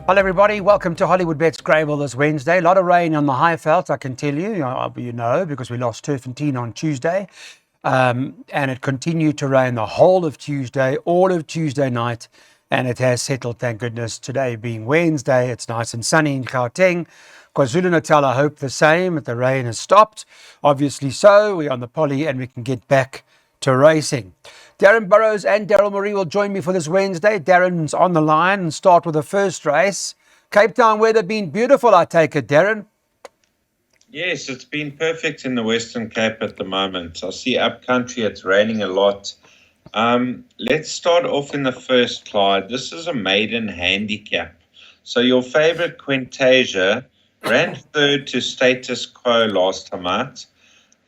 Hello everybody, welcome to Hollywood Bets Grable this Wednesday. A lot of rain on the Highveld, I can tell you, you know, because we lost Turfentine on Tuesday. And it continued to rain the whole of Tuesday, all of Tuesday night, and it has settled, thank goodness. Today being Wednesday, it's nice and sunny in Gauteng. KwaZulu-Natal, I hope the same, that the rain has stopped. Obviously so, we're on the poly and we can get back to racing. Darren Burrows and Daryl Marie will join me for this Wednesday. Darren's on the line and start with the first race. Cape Town weather been beautiful, I take it, Darren? Yes, it's been perfect in the Western Cape at the moment. I see upcountry, it's raining a lot. Let's start off in the first, Clyde. This is a maiden handicap. So your favorite Quintasia ran third to Status Quo last time out.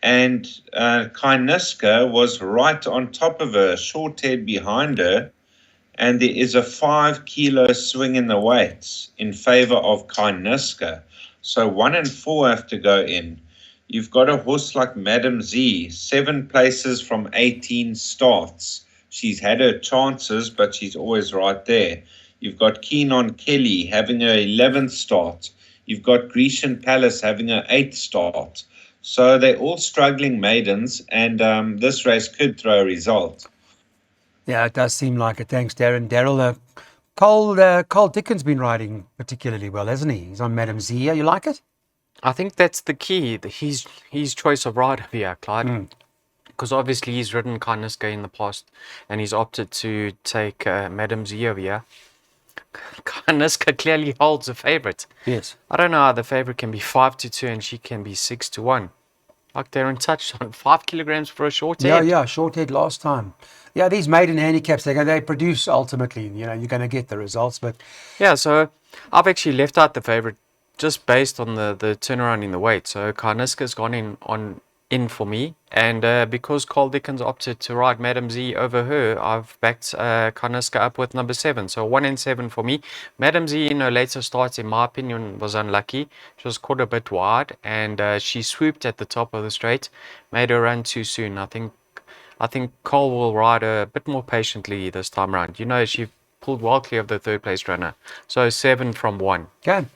And Kyniska was right on top of her, short head behind her. And there is a 5 kilo swing in the weights in favor of Kyniska. So 1 and 4 have to go in. You've got a horse like Madam Z, 7 places from 18 starts. She's had her chances, but she's always right there. You've got Keen on Kelly having her 11th start. You've got Grecian Palace having her 8th start. So they're all struggling maidens, and this race could throw a result. Yeah, it does seem like it. Thanks, Darren. Daryl, Cole Dickens been riding particularly well, hasn't he? He's on Madam Zia. You like it? I think that's the key, his choice of rider here, Clyde. Because obviously he's ridden Kyniska in the past, and he's opted to take Madam Zia here. Kyniska clearly holds a favourite. Yes. I don't know how the favourite can be 5-2 and she can be 6-1. Like Darren touched on, 5 kilograms for a short head. Yeah, short head last time. Yeah, these maiden handicaps, they produce ultimately, you're going to get the results. But yeah, so I've actually left out the favourite just based on the turnaround in the weight. So Kyniska's gone in for me, and because Cole Dickens opted to ride Madam Z over her, I've backed Kyniska up with number 7. So 1 and 7 for me. Madam Z in her later starts, in my opinion, was unlucky. She was caught a bit wide, and she swooped at the top of the straight, made her run too soon. I think Cole will ride her a bit more patiently this time around. You know, she pulled well clear of the third place runner. So 7 from 1. okay.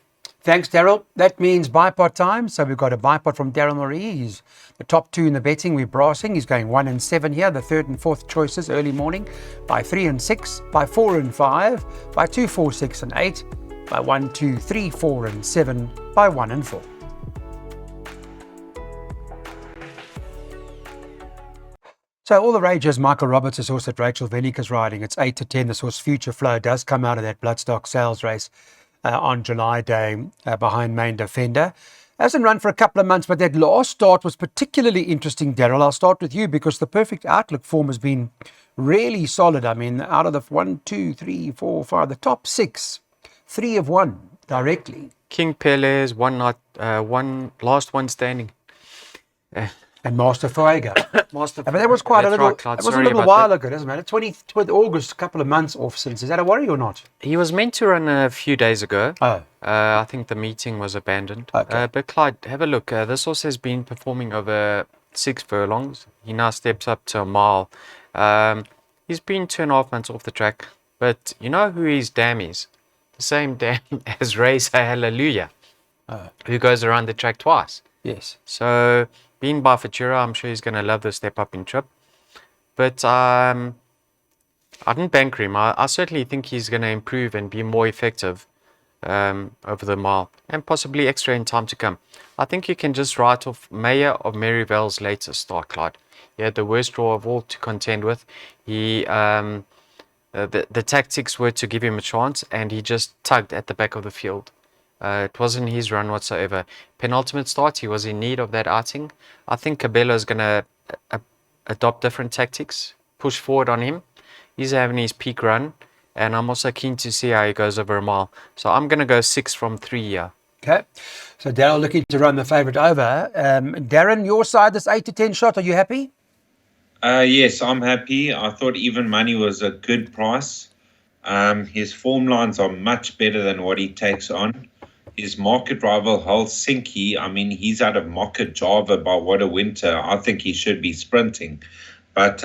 Thanks, Daryl. That means bipod time. So we've got a bipod from Daryl Marie. He's the top 2 in the betting. We're brassing. He's going 1 and 7 here. The third and fourth choices early morning by 3 and 6, by 4 and 5, by 2, 4, 6 and 8, by 1, 2, 3, 4 and 7, by 1 and 4. So all the rages, Michael Roberts' horse that Rachel Velika's riding. It's 8-10. This horse Future Flow does come out of that bloodstock sales race on July Day behind Main Defender. Hasn't run for a couple of months, but that last start was particularly interesting, Daryl. I'll start with you because the Perfect Outlook form has been really solid. I mean, out of the 1, 2, 3, 4, 5, the top 6, 3 have won directly. King Pele's last one standing. And Master Fuega. Master, but that was quite a little. right, Clyde. That was a little while ago, doesn't it? 20th August, a couple of months off since. Is that a worry or not? He was meant to run a few days ago. Oh. I think the meeting was abandoned. Okay. But Clyde, have a look. This horse has been performing over 6 furlongs. He now steps up to a mile. He's been 2.5 months off the track. But you know who his dam is? The same dam as Race Hallelujah, who goes around the track twice. Yes. So, being by Futura, I'm sure he's going to love the step up in trip. But I didn't bank him. I certainly think he's going to improve and be more effective over the mile, and possibly extra in time to come. I think you can just write off Mayor of Maryvale's latest start, Clyde. He had the worst draw of all to contend with. The tactics were to give him a chance, and he just tugged at the back of the field. It wasn't his run whatsoever. Penultimate start, he was in need of that outing. I think Cabello is going to adopt different tactics, push forward on him. He's having his peak run, and I'm also keen to see how he goes over a mile. So I'm going to go 6 from 3 here. Okay. So Daryl looking to run the favourite over. Darren, your side, this 8-10 shot, are you happy? Yes, I'm happy. I thought even money was a good price. His form lines are much better than what he takes on. His market rival Helsinki, I mean, he's out of market Java by what a winter. I think he should be sprinting. But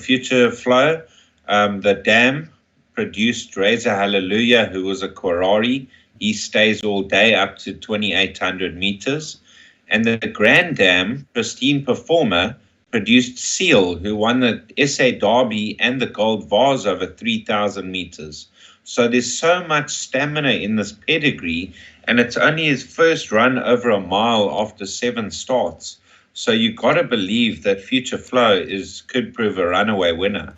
Future Flow, the dam, produced Razor Hallelujah, who was a Quarari. He stays all day up to 2,800 meters. And the Grand Dam, Pristine Performer, produced Seal, who won the SA Derby and the Gold Vase over 3,000 meters. So there's so much stamina in this pedigree, and it's only his first run over a mile after 7 starts. So you got to believe that Future Flow could prove a runaway winner.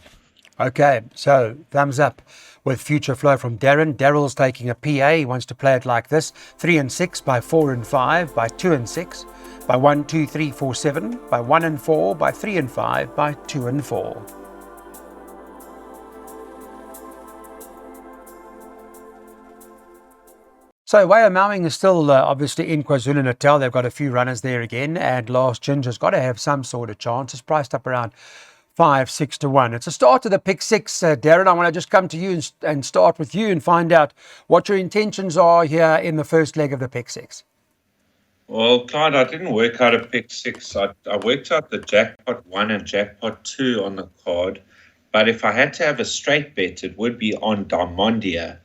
Okay, so thumbs up with Future Flow from Darren. Darryl's taking a PA. He wants to play it like this: 3 and 6 by 4 and 5 by 2 and 6 by 1, 2, 3, 4, 7 by 1 and 4 by 3 and 5 by 2 and 4. So Wyoming is still obviously in KwaZulu-Natal. They've got a few runners there again, and Last Ginger's got to have some sort of chance. It's priced up around 5-6 to 1. It's a start of the pick 6, Darren. I want to just come to you and start with you and find out what your intentions are here in the first leg of the pick 6. Well, Clyde, I didn't work out a pick 6. I worked out the jackpot 1 and jackpot 2 on the card. But if I had to have a straight bet, it would be on Diamondia,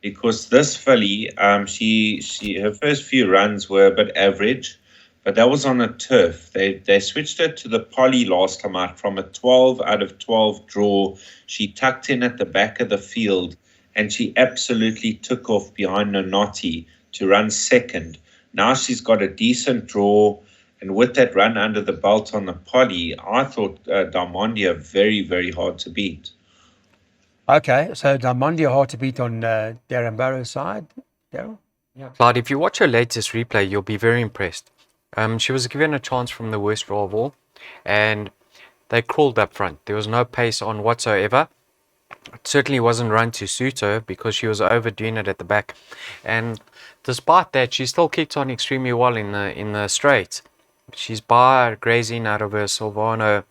because this filly, her first few runs were a bit average, but that was on a turf. They switched her to the poly last time out from a 12 out of 12 draw. She tucked in at the back of the field, and she absolutely took off behind Nonoti to run second. Now she's got a decent draw, and with that run under the belt on the poly, I thought Diamondia very, very hard to beat. Okay, so Diamondia hard to beat on Darren Barrow's side. Darryl? Yeah, Clyde, if you watch her latest replay, you'll be very impressed. She was given a chance from the worst draw of all, and they crawled up front. There was no pace on whatsoever. It certainly wasn't run to suit her because she was overdoing it at the back. And despite that, she still kicked on extremely well in the straight. She's by grazing out of her Silvano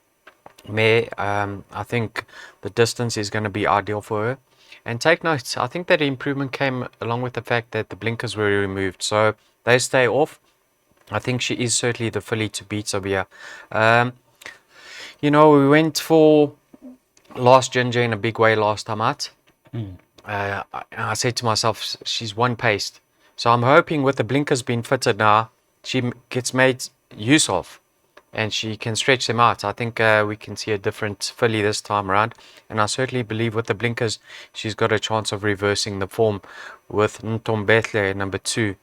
mare. I think the distance is going to be ideal for her. And take note, I think that improvement came along with the fact that the blinkers were removed. So they stay off. I think she is certainly the filly to beat Sabia. We went for Last Ginger in a big way last time out. I said to myself, she's one paced. So I'm hoping with the blinkers being fitted now, she gets made use of and she can stretch them out. I think we can see a different filly this time around. And I certainly believe with the blinkers, she's got a chance of reversing the form with Ntombehle number 2.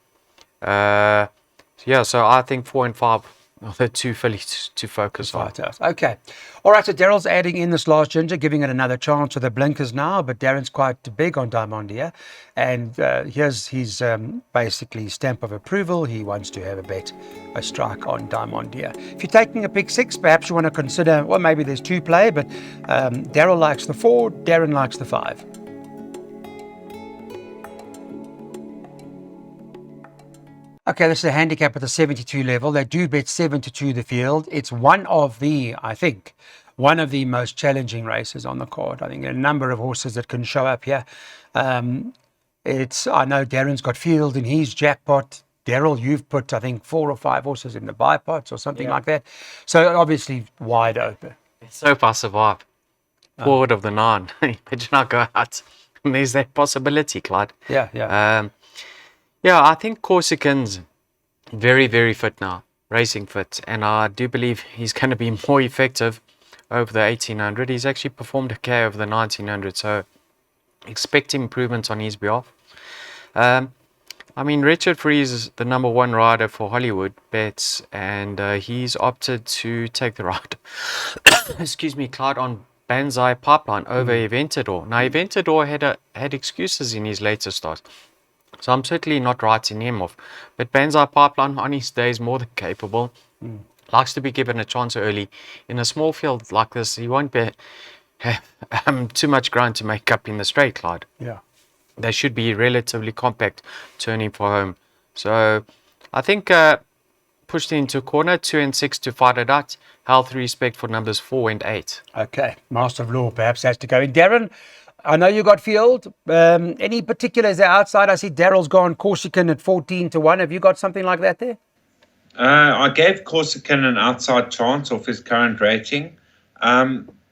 So I think 4 and 5 are the two fillies to focus on. Okay. All right, so Darryl's adding in this Last Ginger, giving it another chance with the blinkers now, but Darren's quite big on Diamondia. And here's his basically stamp of approval. He wants to have a strike on Diamondia. If you're taking a pick 6, perhaps you want to consider, well, maybe there's 2 play, but Darryl likes the 4, Darren likes the 5. Okay, this is a handicap at the 72 level. They do bet 7-2 the field. It's one of the most challenging races on the card. I think there are a number of horses that can show up here. I know Darren's got field in his jackpot. Darryl, you've put, I think, 4 or 5 horses in the bipots or something like that. So obviously wide open. So if I survive, forward of the 9, you better not go out. And there's that possibility, Clyde. Yeah. I think Corsican's very, very fit now, racing fit, and I do believe he's going to be more effective over the 1800. He's actually performed okay over the 1900, so expect improvements on his behalf. Richard Freeze is the number 1 rider for Hollywood bets, and he's opted to take the ride. Excuse me, Clyde, on Banzai Pipeline over Eventador. Now, Eventador had excuses in his later start. So I'm certainly not writing him off. But Banzai Pipeline on his day is more than capable. Likes to be given a chance early. In a small field like this, he won't have too much ground to make up in the straight, Clyde. Yeah. They should be relatively compact, turning for home. So I think pushed into a corner, 2 and 6 to fight it out. Healthy respect for numbers 4 and 8. Okay. Master of Law perhaps has to go in. Darren, I know you got field. Any particulars outside? I see Darryl's gone Corsican at 14 to 1. Have you got something like that there? I gave Corsican an outside chance off his current rating.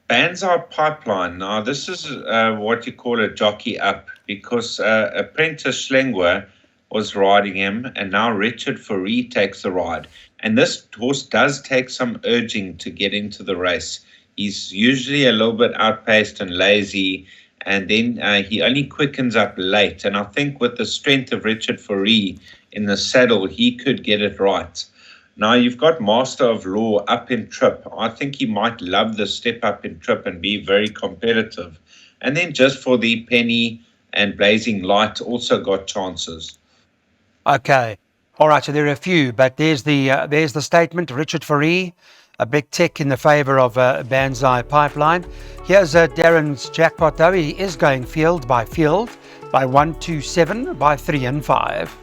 Banzai Pipeline. Now, this is what you call a jockey up because Apprentice Schlengwer was riding him, and now Richard Fourie takes the ride. And this horse does take some urging to get into the race. He's usually a little bit outpaced and lazy, and then he only quickens up late. And I think with the strength of Richard Fourie in the saddle, he could get it right. Now you've got Master of Law up in trip. I think he might love the step up in trip and be very competitive. And then just for the Penny and Blazing Light also got chances. Okay. All right. So there are a few, but there's the statement. Richard Fourie, a big tick in the favour of Banzai Pipeline. Here's Darren's jackpot, though. He is going field by 127, by 3 and 5.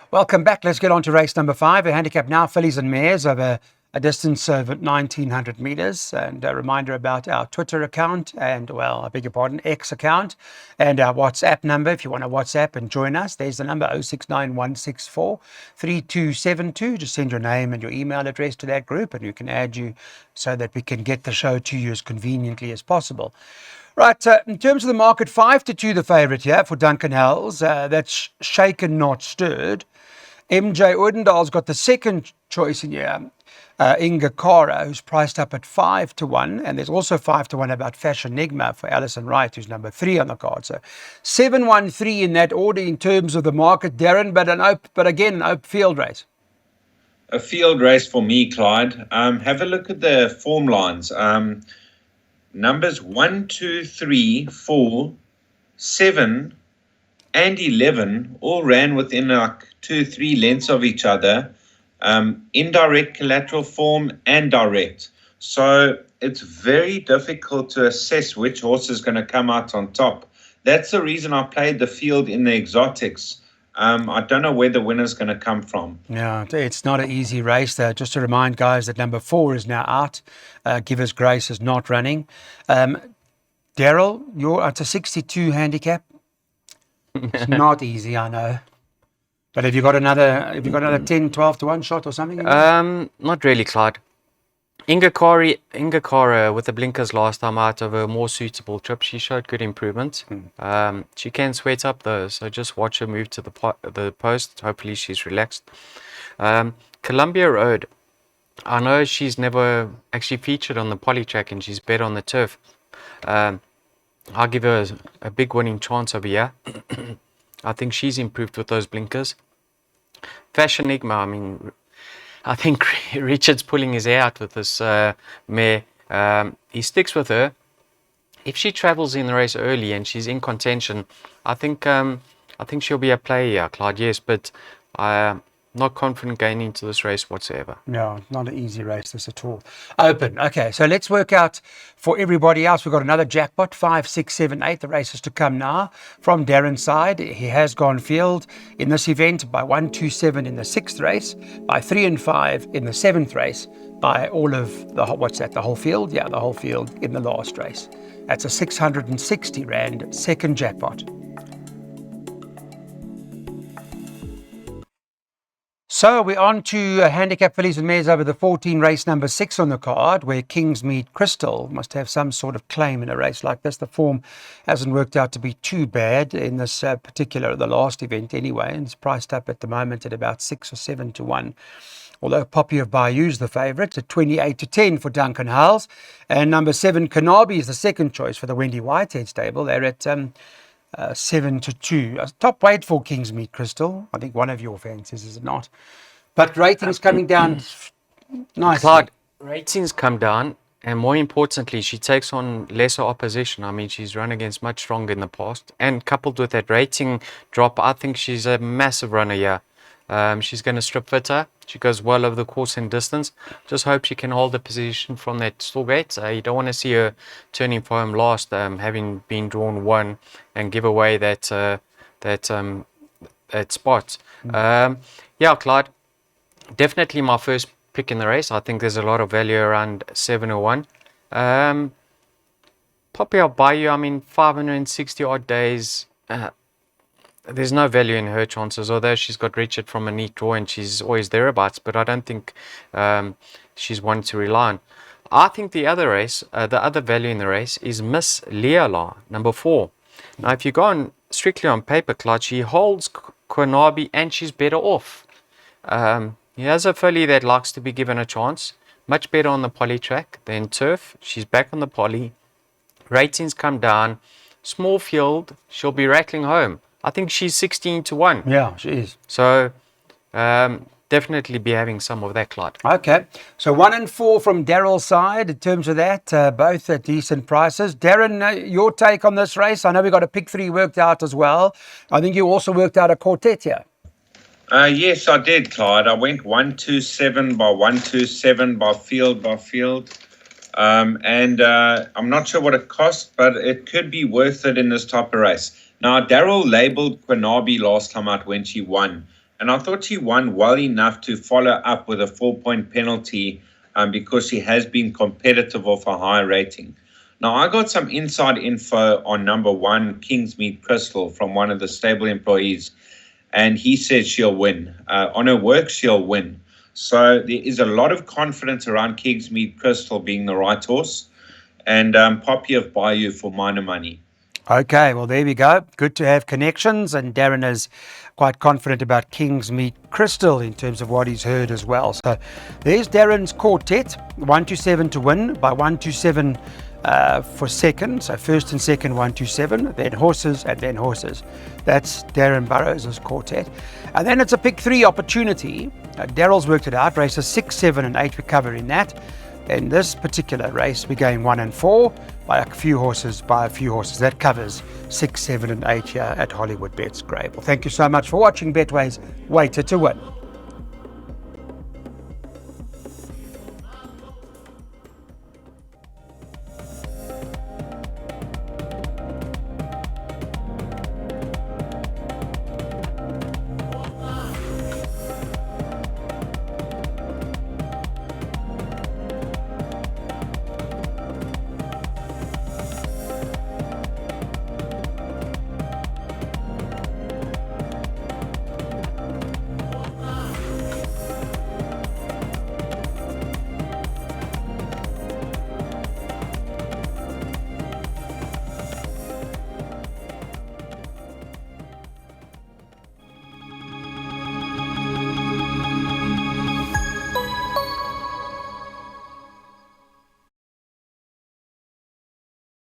Welcome back. Let's get on to race number 5. A handicap now, fillies and mares over a distance of 1,900 meters. And a reminder about our Twitter account and, well, I beg your pardon, X account and our WhatsApp number. If you want to WhatsApp and join us, there's the number 0691643272. Just send your name and your email address to that group and we can add you so that we can get the show to you as conveniently as possible. Right, in terms of the market, 5-2 the favourite here for Duncan Hales. That's shaken, not stirred. MJ Odendahl's got the second choice in here, Inga Cara, who's priced up at 5-1, and there's also 5-1 about Fashion Enigma for Alison Wright, who's number 3 on the card. So 7-1-3 in that order in terms of the market, Darren, but again, an open field race. A field race for me, Clyde. Have a look at the form lines. Numbers 1, 2, 3, 4, 7, and 11 all ran within like 2-3 lengths of each other, indirect collateral form and direct. So it's very difficult to assess which horse is going to come out on top. That's the reason I played the field in the exotics. I don't know where the winner's going to come from. No, it's not an easy race there. Just to remind guys that number 4 is now out. Give Us Grace is not running. Daryl, you're at a 62 handicap. It's not easy, I know. But have you got another 10, 12 to 1 shot or something? Not really, Clyde. Inga Cara with the blinkers last time out of a more suitable trip, she showed good improvement. She can sweat up though, so just watch her move to the post. Hopefully she's relaxed. Columbia Road, I know she's never actually featured on the poly track and she's better on the turf. I'll give her a big winning chance over here. I think she's improved with those blinkers. Fashion Enigma, I mean, I think Richard's pulling his hair out with this mare. He sticks with her. If she travels in the race early and she's in contention, I think she'll be a player here, Clyde. Yes, but I'm not confident going into this race whatsoever. No, not an easy race this at all. Open. Okay, so let's work out for everybody else. We've got another jackpot, 5, 6, 7, 8. The race is to come now. From Darren's side, he has gone field in this event by 1, 2, 7 in the 6th race, by 3 and 5 in the 7th race, by all of the, what's that, the whole field? Yeah, the whole field in the last race. That's a 660 Rand second jackpot. So we're on to handicap fillies and mares over the 14 race number 6 on the card, where Kingsmead Crystal must have some sort of claim in a race like this. The form hasn't worked out to be too bad in this the last event anyway, and it's priced up at the moment at about 6 or 7 to 1. Although Poppy of Bayou's the favourite at 28 to 10 for Duncan Hales. And number 7, Kanabi, is the second choice for the Wendy Whitehead stable. They're at 7 to 2. Top weight for Kingsmead Crystal. I think one of your fancies, is it not? But ratings coming down nicely. Clyde, ratings come down, and more importantly, she takes on lesser opposition. I mean, she's run against much stronger in the past. And coupled with that rating drop, I think she's a massive runner here. She's going to strip fitter. She goes well over the course and distance. Just hope she can hold the position from that stall gate. You don't want to see her turning for home last, having been drawn 1 and give away that spot. Yeah, Clyde, definitely my first pick in the race. I think there's a lot of value around 701. Poppy of Bayou, I mean, 560 odd days. there's no value in her chances, although she's got Richard from a neat draw and she's always thereabouts, but I don't think she's one to rely on. I think the other race, the other value in the race is Miss Leola, number 4. Now, if you go on strictly on paper, Clyde, she holds Quinabi and she's better off. He has a filly that likes to be given a chance. Much better on the poly track than turf. She's back on the poly. Ratings come down. Small field. She'll be rattling home. I think she's 16 to 1. Yeah, she is. So definitely be having some of that, Clyde. Okay, so 1 and 4 from Daryl's side in terms of that, both at decent prices. Darren, your take on this race? I know we got a pick 3 worked out as well. I think you also worked out a quartet here. Yes, I did, Clyde. I went 127 by 127 by field. And I'm not sure what it cost, but it could be worth it in this type of race. Now, Daryl labelled Quinabi last time out when she won. And I thought she won well enough to follow up with a 4-point penalty because she has been competitive off a high rating. Now, I got some inside info on number 1, Kingsmead Crystal, from one of the stable employees. And he says she'll win. On her work, she'll win. So there is a lot of confidence around Kingsmead Crystal being the right horse. And Poppy of Bayou for minor money. Okay, well, there we go. Good to have connections. And Darren is quite confident about Kingsmead Crystal in terms of what he's heard as well. So there's Darren's quartet, 127 to win by 127 for second. So first and second, 127, then horses and then horses. That's Darren Burrows' quartet. And then it's a pick 3 opportunity. Daryl's worked it out. Races 6, 7 and 8 we cover in that. In this particular race, we're going 1 and 4 by a few horses. That covers 6, 7 and 8 here at Hollywood Bets Grable. Thank you so much for watching Betway's Waiter to Win.